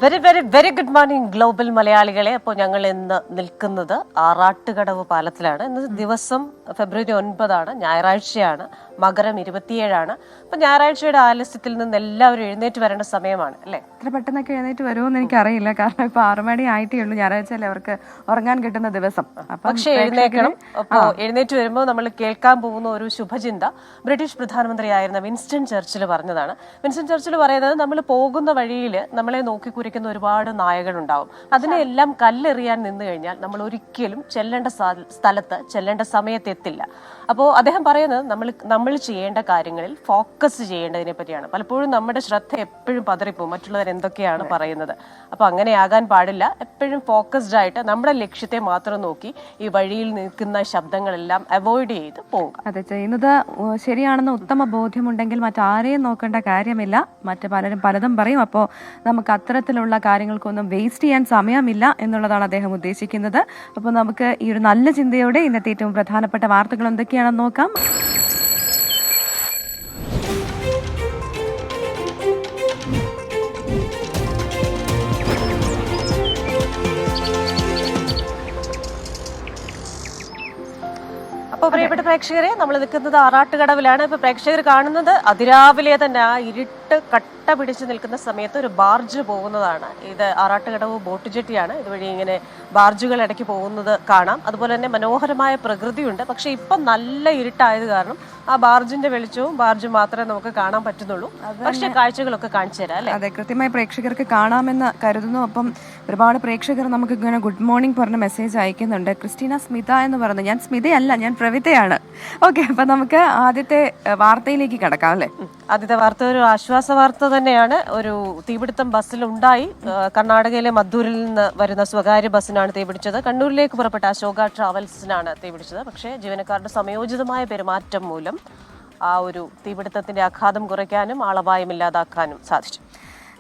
Very very very good morning global മലയാളികളെ. അപ്പോൾ ഞങ്ങൾ ഇന്ന് നിൽക്കുന്നത് ആറാട്ടുകടവ് പാലത്തിലാണ്. ഇന്ന് ദിവസം ഫെബ്രുവരി 9 ഞായറാഴ്ചയാണ്, മകരം 27. അപ്പൊ ഞായറാഴ്ചയുടെ ആലസ്യത്തിൽ നിന്ന് എല്ലാവരും എഴുന്നേറ്റ് വരേണ്ട സമയമാണ് അല്ലേ? ഇത്ര പെട്ടെന്നൊക്കെ എഴുന്നേറ്റ് വരുമെന്ന് എനിക്കറിയില്ല, കാരണം ഇപ്പൊ 6 മണി ആയിട്ടേ ഉള്ളൂ. ഞായറാഴ്ചയല്ലേ അവർക്ക് ഉറങ്ങാൻ കിട്ടുന്ന ദിവസം. പക്ഷെ എഴുന്നേക്കണം. അപ്പോൾ എഴുന്നേറ്റ് വരുമ്പോൾ നമ്മൾ കേൾക്കാൻ പോകുന്ന ഒരു ശുഭചിന്ത ബ്രിട്ടീഷ് പ്രധാനമന്ത്രിയായിരുന്ന വിൻസ്റ്റൺ ചർച്ചിൽ പറഞ്ഞതാണ്. വിൻസ്റ്റൺ ചർച്ചിൽ പറയുന്നത്, നമ്മൾ പോകുന്ന വഴിയിൽ നമ്മളെ നോക്കിക്കുറിക്കുന്ന ഒരുപാട് നായകളുണ്ടാവും. അതിനെല്ലാം കല്ലെറിയാൻ നിന്ന് കഴിഞ്ഞാൽ നമ്മൾ ഒരിക്കലും ചെല്ലേണ്ട സ്ഥലത്ത് ചെല്ലേണ്ട സമയത്ത് എത്തില്ല. അപ്പോൾ അദ്ദേഹം പറയുന്നത് നമ്മൾ ചെയ്യേണ്ട കാര്യങ്ങളിൽ ഫോക്കസ് ചെയ്യേണ്ടതിനെ പറ്റിയാണ്. പലപ്പോഴും നമ്മുടെ ശ്രദ്ധ എപ്പോഴും പതറിപ്പോകും, മറ്റുള്ളവർ എന്തൊക്കെയാണ് പറയുന്നത്. അപ്പോൾ അങ്ങനെയാകാൻ പാടില്ല. എപ്പോഴും ഫോക്കസ്ഡ് ആയിട്ട് നമ്മുടെ ലക്ഷ്യത്തെ മാത്രം നോക്കി ഈ വഴിയിൽ നിൽക്കുന്ന ശബ്ദങ്ങളെല്ലാം അവോയ്ഡ് ചെയ്ത് പോവുക. അതെ, ചെയ്യുന്നത് ശരിയാണെന്ന് ഉത്തമ ബോധ്യമുണ്ടെങ്കിൽ മറ്റാരെയും നോക്കേണ്ട കാര്യമില്ല. മറ്റു പലരും പലതും പറയും. അപ്പോൾ നമുക്ക് അത്തരത്തിലുള്ള കാര്യങ്ങൾക്കൊന്നും വേസ്റ്റ് ചെയ്യാൻ സമയമില്ല എന്നുള്ളതാണ് അദ്ദേഹം ഉദ്ദേശിക്കുന്നത്. അപ്പോൾ നമുക്ക് ഈ ഒരു നല്ല ചിന്തയോടെ ഇന്നത്തെ ഏറ്റവും പ്രധാനപ്പെട്ട വാർത്തകൾ എന്തൊക്കെയാണെന്ന് നോക്കാം. അപ്പോൾ പ്രിയപ്പെട്ട പ്രേക്ഷകരെ, നമ്മൾ നിൽക്കുന്നത് ആറാട്ടുകടവിലാണ്. ഇപ്പൊ പ്രേക്ഷകർ കാണുന്നത് അതിരാവിലെ തന്നെ ആ ഇരുട്ട് കട്ട പിടിച്ച് നിൽക്കുന്ന സമയത്ത് ഒരു ബാർജ് പോകുന്നതാണ്. ഇത് ആറാട്ടുകടവ് ബോട്ട് ജെട്ടിയാണ്. ഇതുവഴി ഇങ്ങനെ ബാർജുകൾ ഇടയ്ക്ക് പോകുന്നത് കാണാം. അതുപോലെ തന്നെ മനോഹരമായ പ്രകൃതിയുണ്ട്. പക്ഷെ ഇപ്പം നല്ല ഇരുട്ടായത് കാരണം ആ ബാർജിന്റെ വെളിച്ചവും ബാർജും മാത്രമേ നമുക്ക് കാണാൻ പറ്റുന്നുള്ളൂ. പക്ഷെ കാഴ്ചകളൊക്കെ കാണിച്ചു തരാം അല്ലേ? അതെ, കൃത്യമായി പ്രേക്ഷകർക്ക് കാണാമെന്ന് കരുതുന്നു. അപ്പം ഒരുപാട് പ്രേക്ഷകർ നമുക്ക് ഇങ്ങനെ ഗുഡ് മോർണിംഗ് പറഞ്ഞ മെസ്സേജ് അയക്കുന്നുണ്ട്. ക്രിസ്റ്റീന സ്മിത എന്ന് പറയുന്നത്, ഞാൻ സ്മിതയല്ല, ഞാൻ പ്രവിതയാണ്. ഓക്കെ, അപ്പൊ നമുക്ക് ആദ്യത്തെ വാർത്തയിലേക്ക് കിടക്കാം അല്ലേ? ആദ്യത്തെ വാർത്ത ഒരു ആശ്വാസ വാർത്ത തന്നെയാണ്. ഒരു തീപിടുത്തം ബസ്സിലുണ്ടായി. കർണാടകയിലെ മദ്ദൂരിൽ നിന്ന് വരുന്ന സ്വകാര്യ ബസ്സിനാണ് തീപിടിച്ചത്. കണ്ണൂരിലേക്ക് പുറപ്പെട്ട അശോക ട്രാവൽസിനാണ് തീപിടിച്ചത്. പക്ഷേ ജീവനക്കാരുടെ സമയോചിതമായ പെരുമാറ്റം മൂലം ആ ഒരു തീപിടുത്തത്തിന്റെ ആഘാതം കുറയ്ക്കാനും ആളപായം ഇല്ലാതാക്കാനും സാധിച്ചു.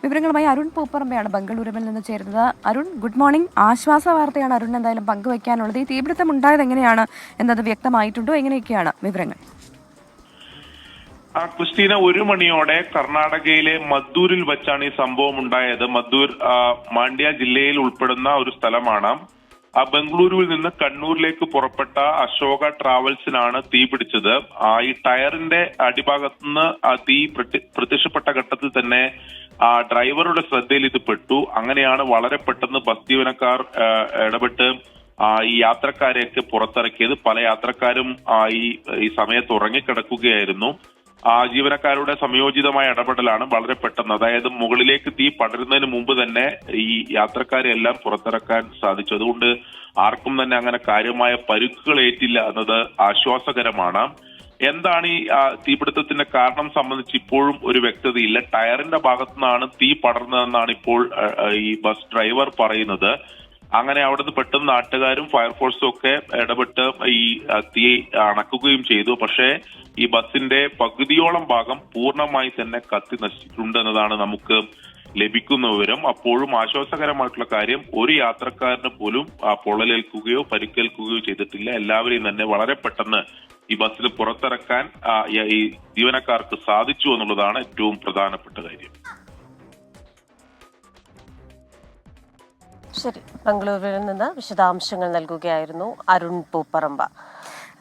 വിവരങ്ങളുമായി അരുൺ പൂപ്പറമ്പയാണ് ബംഗളൂരുവിൽ നിന്ന് ചേരുന്നത്. Arun, good morning. ആശ്വാസ വാർത്തയാണ് അരുൺ എന്തായാലും പങ്കുവയ്ക്കാനുള്ളത്. ഈ തീപിടുത്തം ഉണ്ടായത് എങ്ങനെയാണ് എന്നത് വ്യക്തമായിട്ടുണ്ടോ? എങ്ങനെയൊക്കെയാണ് വിവരങ്ങൾ? ക്രിസ്റ്റീന, 1 മണിയോടെ കർണാടകയിലെ മദ്ദൂരിൽ വെച്ചാണ് ഈ സംഭവം ഉണ്ടായത്. മദ്ദൂർ മാണ്ഡ്യ ജില്ലയിൽ ഉൾപ്പെടുന്ന ഒരു സ്ഥലമാണ്. ബംഗളൂരുവിൽ നിന്ന് കണ്ണൂരിലേക്ക് പുറപ്പെട്ട അശോക ട്രാവൽസിനാണ് തീ പിടിച്ചത്. ഈ ടയറിന്റെ അടിഭാഗത്തുനിന്ന് തീ പ്രത്യക്ഷപ്പെട്ട ഘട്ടത്തിൽ തന്നെ ഡ്രൈവറുടെ ശ്രദ്ധയിൽ ഇത് പെട്ടു. അങ്ങനെയാണ് വളരെ പെട്ടെന്ന് ബസ് ജീവനക്കാർ ഇടപെട്ട് ഈ യാത്രക്കാരെയൊക്കെ പുറത്തിറക്കിയത്. പല യാത്രക്കാരും ഈ സമയത്ത് ഉറങ്ങിക്കിടക്കുകയായിരുന്നു. ജീവനക്കാരുടെ സമയോചിതമായ ഇടപെടലാണ് വളരെ പെട്ടെന്ന്, അതായത് മുകളിലേക്ക് തീ പടരുന്നതിന് മുമ്പ് തന്നെ ഈ യാത്രക്കാരെ എല്ലാം പുറത്തിറക്കാൻ സാധിച്ചു. അതുകൊണ്ട് ആർക്കും തന്നെ അങ്ങനെ കാര്യമായ പരുക്കുകൾ ഏറ്റില്ല എന്നത് ആശ്വാസകരമാണ്. എന്താണ് ഈ തീപിടുത്തത്തിന്റെ കാരണം സംബന്ധിച്ച് ഇപ്പോഴും ഒരു വ്യക്തതയില്ല. ടയറിന്റെ ഭാഗത്തുനിന്നാണ് തീ പടർന്നതെന്നാണ് ഇപ്പോൾ ഈ ബസ് ഡ്രൈവർ പറയുന്നത്. അങ്ങനെ അവിടുന്ന് പെട്ടെന്ന് നാട്ടുകാരും ഫയർഫോഴ്സും ഒക്കെ ഇടപെട്ട് ഈ തീ അണക്കുകയും ചെയ്തു. പക്ഷേ ഈ ബസിന്റെ പകുതിയോളം ഭാഗം പൂർണ്ണമായി തന്നെ കത്തി നശിച്ചിട്ടുണ്ട് എന്നതാണ് നമുക്ക് ലഭിക്കുന്ന വിവരം. അപ്പോഴും ആശ്വാസകരമായിട്ടുള്ള കാര്യം, ഒരു യാത്രക്കാരന് പോലും പൊള്ളലേൽക്കുകയോ പരിക്കേൽക്കുകയോ ചെയ്തിട്ടില്ല. എല്ലാവരെയും തന്നെ വളരെ പെട്ടെന്ന് ഈ ബസ്സിൽ പുറത്തിറക്കാൻ ഈ ജീവനക്കാർക്ക് സാധിച്ചു എന്നുള്ളതാണ് ഏറ്റവും പ്രധാനപ്പെട്ട കാര്യം. ശരി, ബംഗളൂരുവിൽ നിന്ന് വിശദാംശങ്ങൾ നൽകുകയായിരുന്നു അരുൺ പൂപ്പറമ്പ.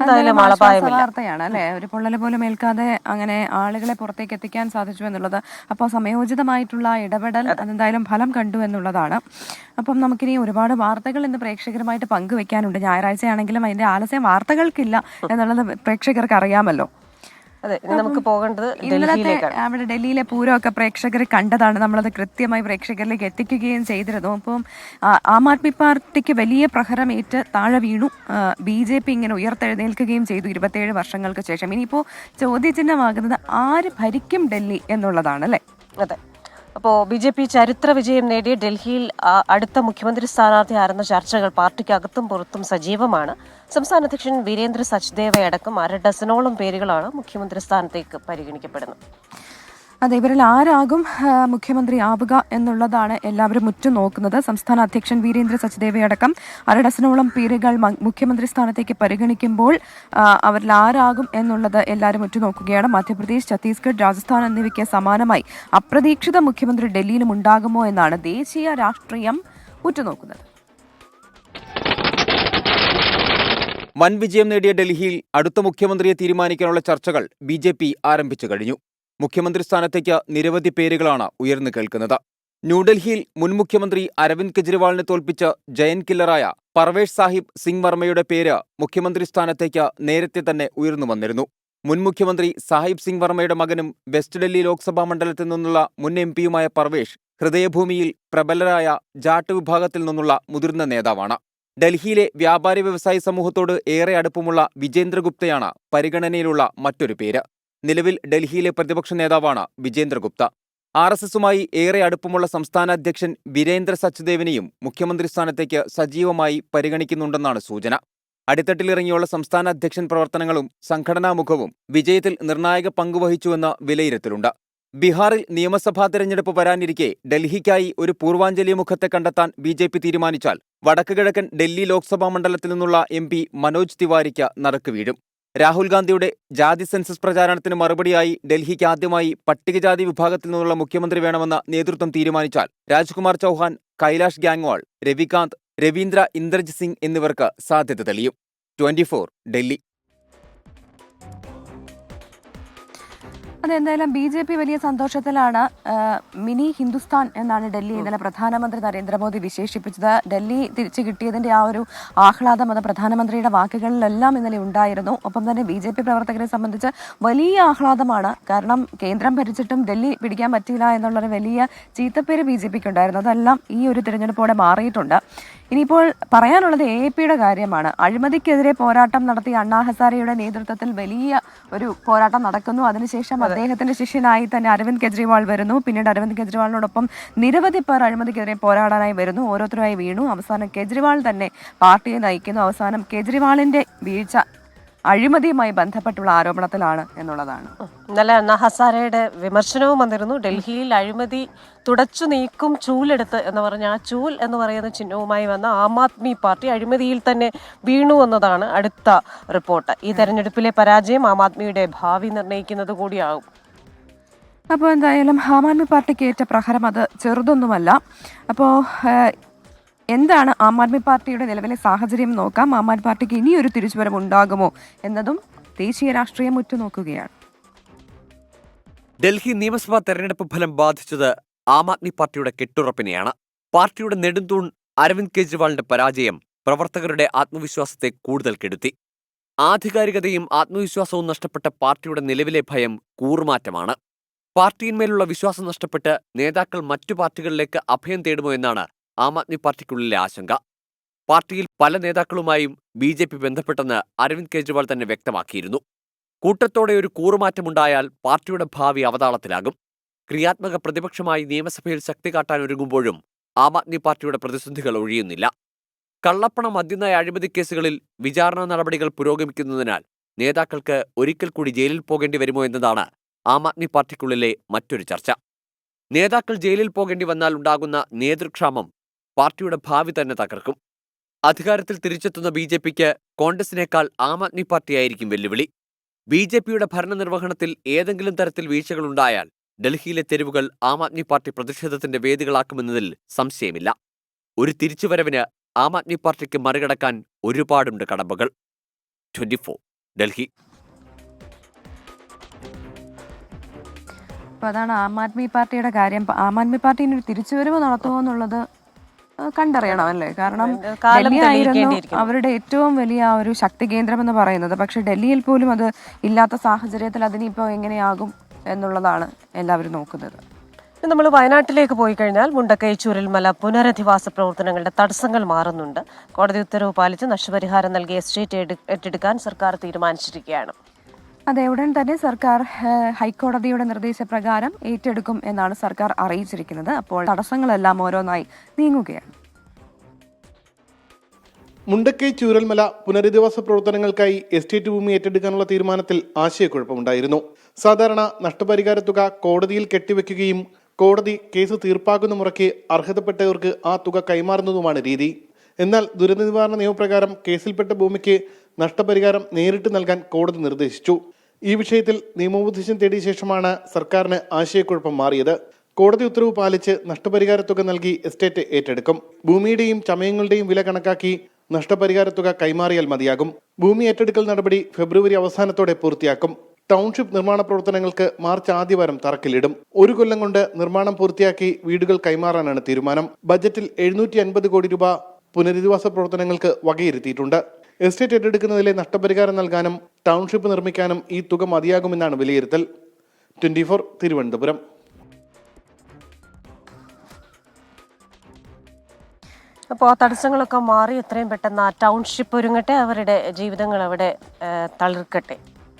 വാർത്തയാണ് അല്ലെ? ഒരു പൊള്ളൽ പോലും ഏൽക്കാതെ അങ്ങനെ ആളുകളെ പുറത്തേക്ക് എത്തിക്കാൻ സാധിച്ചു എന്നുള്ളത്. അപ്പോൾ സമയോചിതമായിട്ടുള്ള ഇടപെടൽ അതെന്തായാലും ഫലം കണ്ടു എന്നുള്ളതാണ്. അപ്പം നമുക്കിനി ഒരുപാട് വാർത്തകൾ ഇന്ന് പ്രേക്ഷകരുമായിട്ട് പങ്കുവെക്കാനുണ്ട്. ഞായറാഴ്ചയാണെങ്കിലും അതിന്റെ ആലസ്യം വാർത്തകൾക്കില്ല എന്നുള്ളത് പ്രേക്ഷകർക്ക് അറിയാമല്ലോ. അതെ, നമുക്ക് പോകേണ്ടത് ഇന്നലത്തെ അവിടെ ഡൽഹിയിലെ പൂരമൊക്കെ പ്രേക്ഷകർ കണ്ടതാണ്. നമ്മളത് കൃത്യമായി പ്രേക്ഷകരിലേക്ക് എത്തിക്കുകയും ചെയ്തിരുന്നു. അപ്പം ആം ആദ്മി പാർട്ടിക്ക് വലിയ പ്രഹരമേറ്റ് താഴെ വീണു. BJP ഇങ്ങനെ ഉയർത്തെഴുന്നേൽക്കുകയും ചെയ്തു 27 വർഷങ്ങൾക്ക് ശേഷം. ഇനിയിപ്പോൾ ചോദ്യചിഹ്നമാകുന്നത് ആര് ഭരിക്കും ഡൽഹി എന്നുള്ളതാണ് അല്ലേ? അതെ, അപ്പോൾ BJP ചരിത്ര വിജയം നേടിയ ഡൽഹിയിൽ അടുത്ത മുഖ്യമന്ത്രി സ്ഥാനാർത്ഥി ആയിരുന്ന ചർച്ചകൾ പാർട്ടിക്കകത്തും പുറത്തും സജീവമാണ്. സംസ്ഥാന അധ്യക്ഷൻ വീരേന്ദ്ര സച്ദേവയടക്കം 6 ഡസനോളം പേരുകളാണ് മുഖ്യമന്ത്രി സ്ഥാനത്തേക്ക് പരിഗണിക്കപ്പെടുന്നത്. അതെ, ഇവരിൽ ആരാകും മുഖ്യമന്ത്രി ആവുക എന്നുള്ളതാണ് എല്ലാവരും ഉറ്റുനോക്കുന്നത്. സംസ്ഥാന അധ്യക്ഷൻ വീരേന്ദ്ര സച്ദേവയടക്കം അരഡസനോളം പേരുകൾ മുഖ്യമന്ത്രി സ്ഥാനത്തേക്ക് പരിഗണിക്കുമ്പോൾ അവരിൽ ആരാകും എന്നുള്ളത് എല്ലാവരും ഉറ്റുനോക്കുകയാണ്. മധ്യപ്രദേശ്, ഛത്തീസ്ഗഡ്, രാജസ്ഥാൻ എന്നിവയ്ക്ക് സമാനമായി അപ്രതീക്ഷിത മുഖ്യമന്ത്രി ഡൽഹിയിലും ഉണ്ടാകുമോ എന്നാണ് ദേശീയ രാഷ്ട്രീയം ഉറ്റുനോക്കുന്നത്. വൻ വിജയം നേടിയ ഡൽഹിയിൽ അടുത്ത മുഖ്യമന്ത്രിയെ തീരുമാനിക്കാനുള്ള ചർച്ചകൾ BJP ആരംഭിച്ചു കഴിഞ്ഞു. മുഖ്യമന്ത്രി സ്ഥാനത്തേക്ക് നിരവധി പേരുകളാണ് ഉയർന്നു കേൾക്കുന്നത്. ന്യൂഡൽഹിയിൽ മുൻ മുഖ്യമന്ത്രി അരവിന്ദ് കെജ്രിവാളിനെ തോൽപ്പിച്ച് ജയന്റ് കില്ലറായ പർവേഷ് സാഹിബ് സിംഗ് വർമ്മയുടെ പേര് മുഖ്യമന്ത്രി സ്ഥാനത്തേക്ക് നേരത്തെ തന്നെ ഉയർന്നു വന്നിരുന്നു. മുൻ മുഖ്യമന്ത്രി സാഹിബ് സിംഗ് വർമ്മയുടെ മകനും വെസ്റ്റ് ഡൽഹി ലോക്സഭാ മണ്ഡലത്തിൽ നിന്നുള്ള മുൻ MP-യുമായ പർവേഷ് ഹൃദയഭൂമിയിൽ പ്രബലരായ ജാട്ട് വിഭാഗത്തിൽ നിന്നുള്ള മുതിർന്ന നേതാവാണ്. ഡൽഹിയിലെ വ്യാപാരി വ്യവസായി സമൂഹത്തോട് ഏറെ അടുപ്പമുള്ള വിജേന്ദ്ര ഗുപ്തയാണ് പരിഗണനയിലുള്ള മറ്റൊരു പേര്. നിലവിൽ ഡൽഹിയിലെ പ്രതിപക്ഷ നേതാവാണ് വിജേന്ദ്ര ഗുപ്ത. RSSുമായി ഏറെ അടുപ്പമുള്ള സംസ്ഥാന അധ്യക്ഷൻ വീരേന്ദ്ര സച്ദേവിനെയും മുഖ്യമന്ത്രി സ്ഥാനത്തേക്ക് സജീവമായി പരിഗണിക്കുന്നുണ്ടെന്നാണ് സൂചന. അടിത്തട്ടിലിറങ്ങിയുള്ള സംസ്ഥാന അധ്യക്ഷൻ പ്രവർത്തനങ്ങളും സംഘടനാമുഖവും വിജയത്തിൽ നിർണായക പങ്കുവഹിച്ചുവെന്ന വിലയിരുത്തലുണ്ട്. ബീഹാറിൽ നിയമസഭാ തെരഞ്ഞെടുപ്പ് വരാനിരിക്കെ ഡൽഹിക്കായി ഒരു പൂർവാഞ്ജലി മുഖത്തെ കണ്ടെത്താൻ BJP തീരുമാനിച്ചാൽ വടക്ക് കിഴക്കൻ ഡൽഹി ലോക്സഭാ മണ്ഡലത്തിൽ നിന്നുള്ള MP മനോജ് തിവാരിക്ക് നറുക്ക് വീഴും. രാഹുൽ ഗാന്ധിയുടെ ജാതി സെൻസസ് പ്രചാരണത്തിന് മറുപടിയായി ഡൽഹിക്ക് ആദ്യമായി പട്ടികജാതി വിഭാഗത്തിൽ നിന്നുള്ള മുഖ്യമന്ത്രി വേണമെന്ന നേതൃത്വം തീരുമാനിച്ചാൽ രാജ്കുമാർ ചൗഹാൻ, കൈലാഷ് ഗാംഗ്വാൾ, രവികാന്ത്, രവീന്ദ്ര ഇന്ദ്രജിത് സിംഗ് എന്നിവർക്ക് സാധ്യത തെളിയും. 24 ഡൽഹി. അതെന്തായാലും BJP വലിയ സന്തോഷത്തിലാണ്. മിനി ഹിന്ദുസ്ഥാൻ എന്നാണ് ഡൽഹി ഇന്നലെ പ്രധാനമന്ത്രി നരേന്ദ്രമോദി വിശേഷിപ്പിച്ചത്. ഡൽഹി തിരിച്ചു കിട്ടിയതിന്റെ ആ ഒരു ആഹ്ലാദം അത് പ്രധാനമന്ത്രിയുടെ വാക്കുകളിലെല്ലാം ഇന്നലെ ഉണ്ടായിരുന്നു. ഒപ്പം തന്നെ BJP പ്രവർത്തകരെ സംബന്ധിച്ച് വലിയ ആഹ്ലാദമാണ്. കാരണം കേന്ദ്രം ഭരിച്ചിട്ടും ഡൽഹി പിടിക്കാൻ പറ്റില്ല എന്നുള്ളൊരു വലിയ ചീത്തപ്പേര് BJPക്ക് ഉണ്ടായിരുന്നു. അതെല്ലാം ഈ ഒരു തിരഞ്ഞെടുപ്പോടെ മാറിയിട്ടുണ്ട്. ഇനിയിപ്പോൾ പറയാനുള്ളത് AAPയുടെ കാര്യമാണ്. അഴിമതിക്കെതിരെ പോരാട്ടം നടത്തിയ അണ്ണാ ഹസാരെയുടെ നേതൃത്വത്തിൽ വലിയ ഒരു പോരാട്ടം നടക്കുന്നു. അതിനുശേഷം അദ്ദേഹത്തിന്റെ ശിഷ്യനായി തന്നെ അരവിന്ദ് കെജ്രിവാൾ വരുന്നു. പിന്നീട് അരവിന്ദ് കെജ്രിവാളിനോടൊപ്പം നിരവധി പേർ അഴിമതിക്കെതിരെ പോരാടാനായി വരുന്നു. ഓരോരുത്തരായി വീണു. അവസാനം കെജ്രിവാൾ തന്നെ പാർട്ടിയെ നയിക്കുന്നു. അവസാനം കെജ്രിവാളിന്റെ വീഴ്ച അഴിമതിയുമായി ബന്ധപ്പെട്ടുള്ള ആരോപണത്തിലാണ് എന്നുള്ളതാണ്. ഇന്നലെ അണ്ണാ ഹസാരയുടെ വിമർശനവും വന്നിരുന്നു. ഡൽഹിയിൽ അഴിമതി തുടച്ചു നീക്കും ചൂലെടുത്ത് എന്ന് പറഞ്ഞ ആ ചൂൽ എന്ന് പറയുന്ന ചിഹ്നവുമായി വന്ന ആം ആദ്മി പാർട്ടി അഴിമതിയിൽ തന്നെ വീണു എന്നതാണ് അടുത്ത റിപ്പോർട്ട്. ഈ തെരഞ്ഞെടുപ്പിലെ പരാജയം ആം ആദ്മിയുടെ ഭാവി നിർണ്ണയിക്കുന്നത് കൂടിയാകും. അപ്പോൾ എന്തായാലും ആം ആദ്മി പാർട്ടിക്ക് ഏറ്റ പ്രഹരം അത് ചെറുതൊന്നുമല്ല. അപ്പോൾ എന്താണ് ആം ആദ്മി പാർട്ടിയുടെ നിലവിലെ സാഹചര്യം നോക്കാം. ആം ആദ്മി പാർട്ടിക്ക് ഇനിയൊരു തിരിച്ചുവരവ് ഉണ്ടാകുമോ എന്നതും ദേശീയ രാഷ്ട്രീയം ഉറ്റുനോക്കുകയാണ്. ഡൽഹി നിയമസഭാ തെരഞ്ഞെടുപ്പ് ഫലം ബാധിച്ചത് ആം ആദ്മി പാർട്ടിയുടെ കെട്ടുറപ്പിനെയാണ്. പാർട്ടിയുടെ നെടുന്തൂൺ അരവിന്ദ് കെജ്രിവാളിന്റെ പരാജയം പ്രവർത്തകരുടെ ആത്മവിശ്വാസത്തെ കൂടുതൽ കെടുത്തി. ആധികാരികതയും ആത്മവിശ്വാസവും നഷ്ടപ്പെട്ട പാർട്ടിയുടെ നിലവിലെ ഭയം കൂറുമാറ്റമാണ്. പാർട്ടിയിന്മേലുള്ള വിശ്വാസം നഷ്ടപ്പെട്ട് നേതാക്കൾ മറ്റു പാർട്ടികളിലേക്ക് അഭയം തേടുമോ എന്നാണ് ആം ആദ്മി പാർട്ടിക്കുള്ളിലെ ആശങ്ക. പാർട്ടിയിൽ പല നേതാക്കളുമായും BJP ബന്ധപ്പെട്ടെന്ന് അരവിന്ദ് കെജ്രിവാൾ തന്നെ വ്യക്തമാക്കിയിരുന്നു. കൂട്ടത്തോടെ ഒരു കൂറുമാറ്റമുണ്ടായാൽ പാർട്ടിയുടെ ഭാവി അവതാളത്തിലാകും. ക്രിയാത്മക പ്രതിപക്ഷമായി നിയമസഭയിൽ ശക്തി കാട്ടാനൊരുങ്ങുമ്പോഴും ആം ആദ്മി പാർട്ടിയുടെ പ്രതിസന്ധികൾ ഒഴിയുന്നില്ല. കള്ളപ്പണം, മദ്യനയ അഴിമതി കേസുകളിൽ വിചാരണ നടപടികൾ പുരോഗമിക്കുന്നതിനാൽ നേതാക്കൾക്ക് ഒരിക്കൽ കൂടി ജയിലിൽ പോകേണ്ടി വരുമോ എന്നതാണ് ആം ആദ്മി പാർട്ടിക്കുള്ളിലെ മറ്റൊരു ചർച്ച. നേതാക്കൾ ജയിലിൽ പോകേണ്ടി വന്നാൽ ഉണ്ടാകുന്ന നേതൃക്ഷാമം പാർട്ടിയുടെ ഭാവി തന്നെ തകർക്കും. അധികാരത്തിൽ തിരിച്ചെത്തുന്ന BJPക്ക് കോൺഗ്രസിനേക്കാൾ ആം ആദ്മി പാർട്ടിയായിരിക്കും വെല്ലുവിളി. BJPയുടെ ഭരണനിർവഹണത്തിൽ ഏതെങ്കിലും തരത്തിൽ വീഴ്ചകളുണ്ടായാൽ ഡൽഹിയിലെ തെരുവുകൾ ആം ആദ്മി പാർട്ടി പ്രതിഷേധത്തിന്റെ വേദികളാക്കുമെന്നതിൽ സംശയമില്ല. ഒരു തിരിച്ചുവരവിന് ആം ആദ്മി പാർട്ടിക്ക് മറികടക്കാൻ ഒരുപാടുണ്ട് കടമ്പകൾ. 24 ഡൽഹി. അപ്പോൾ അതാണ് ആം ആദ്മി പാർട്ടിയുടെ കാര്യം. ആം ആദ്മി പാർട്ടി ഇനി ഒരു തിരിച്ചുവരവ് നടത്തുമോ എന്നുള്ളത് കണ്ടറിയണം അല്ലേ. കാരണം ഡൽഹി ആയിരുന്നു അവരുടെ ഏറ്റവും വലിയ ഒരു ശക്തി കേന്ദ്രം എന്ന് പറയുന്നത്. പക്ഷെ ഡൽഹിയിൽ പോലും അത് ഇല്ലാത്ത സാഹചര്യത്തിൽ അതിനിപ്പോൾ എങ്ങനെയാകും എന്നുള്ളതാണ് എല്ലാവരും നോക്കുന്നത്. നമ്മൾ വയനാട്ടിലേക്ക് പോയി കഴിഞ്ഞാൽ മുണ്ടക്കൈ ചൂരൽമല പുനരധിവാസ പ്രവർത്തനങ്ങളുടെ തടസ്സങ്ങൾ മാറുന്നുണ്ട്. കോടതി ഉത്തരവ് പാലിച്ച് നഷ്ടപരിഹാരം നൽകി എസ്റ്റേറ്റ് ഏറ്റെടുക്കാൻ സർക്കാർ തീരുമാനിച്ചിരിക്കുകയാണ്. അതെ, ഉടൻ തന്നെ സർക്കാർ ഹൈക്കോടതിയുടെ നിർദ്ദേശപ്രകാരം ഏറ്റെടുക്കും എന്നാണ് സർക്കാർ അറിയിച്ചിരിക്കുന്നത്. അപ്പോൾ തടസ്സങ്ങളെല്ലാം ഓരോന്നായി നീങ്ങുകയാണ്. മുണ്ടക്കൈ ചൂരൽമല പുനരധിവാസ പ്രവർത്തനങ്ങൾക്കായി എസ്റ്റേറ്റ് ഭൂമി ഏറ്റെടുക്കാനുള്ള തീരുമാനത്തിൽ ആശയക്കുഴപ്പമുണ്ടായിരുന്നു. സാധാരണ നഷ്ടപരിഹാര തുക കോടതിയിൽ കെട്ടിവെക്കുകയും കോടതി കേസ് തീർപ്പാക്കുന്ന മുറയ്ക്ക് അർഹതപ്പെട്ടവർക്ക് ആ തുക കൈമാറുന്നതുമാണ് രീതി. എന്നാൽ ദുരന്ത നിവാരണ നിയമപ്രകാരം കേസിൽപ്പെട്ട ഭൂമിക്ക് നഷ്ടപരിഹാരം നേരിട്ട് നൽകാൻ കോടതി നിർദ്ദേശിച്ചു. ഈ വിഷയത്തിൽ നിയമോപദേശം തേടിയ ശേഷമാണ് സർക്കാരിന് ആശയക്കുഴപ്പം മാറിയത്. കോടതി ഉത്തരവ് പാലിച്ച് നഷ്ടപരിഹാര തുക നൽകി എസ്റ്റേറ്റ് ഏറ്റെടുക്കും. ഭൂമിയുടെയും ചമയങ്ങളുടെയും വില കണക്കാക്കി നഷ്ടപരിഹാര തുക കൈമാറിയാൽ മതിയാകും. ഭൂമി ഏറ്റെടുക്കൽ നടപടി ഫെബ്രുവരി അവസാനത്തോടെ പൂർത്തിയാക്കും. ടൗൺഷിപ്പ് നിർമ്മാണ പ്രവർത്തനങ്ങൾക്ക് മാർച്ച് ആദ്യവാരം തറക്കല്ലിടും. 1 കൊല്ലം കൊണ്ട് നിർമ്മാണം പൂർത്തിയാക്കി വീടുകൾ കൈമാറാനാണ് തീരുമാനം. ബജറ്റിൽ 750 കോടി രൂപ പുനരധിവാസ പ്രവർത്തനങ്ങൾക്ക് വകയിരുത്തിയിട്ടുണ്ട്. എസ്റ്റേറ്റ് ഏറ്റെടുക്കുന്നതിലെ നഷ്ടപരിഹാരം നൽകാനും ടൗൺഷിപ്പ് നിർമ്മിക്കാനും ഈ തുക മതിയാകുമെന്നാണ് വിലയിരുത്തൽ. 24 തിരുവനന്തപുരം. അപ്പോൾ ആ തടസ്സങ്ങളൊക്കെ മാറി എത്രയും പെട്ടെന്ന് ആ ടൗൺഷിപ്പ് ഒരുങ്ങട്ടെ, അവരുടെ ജീവിതങ്ങൾ അവിടെ തളിർക്കട്ടെ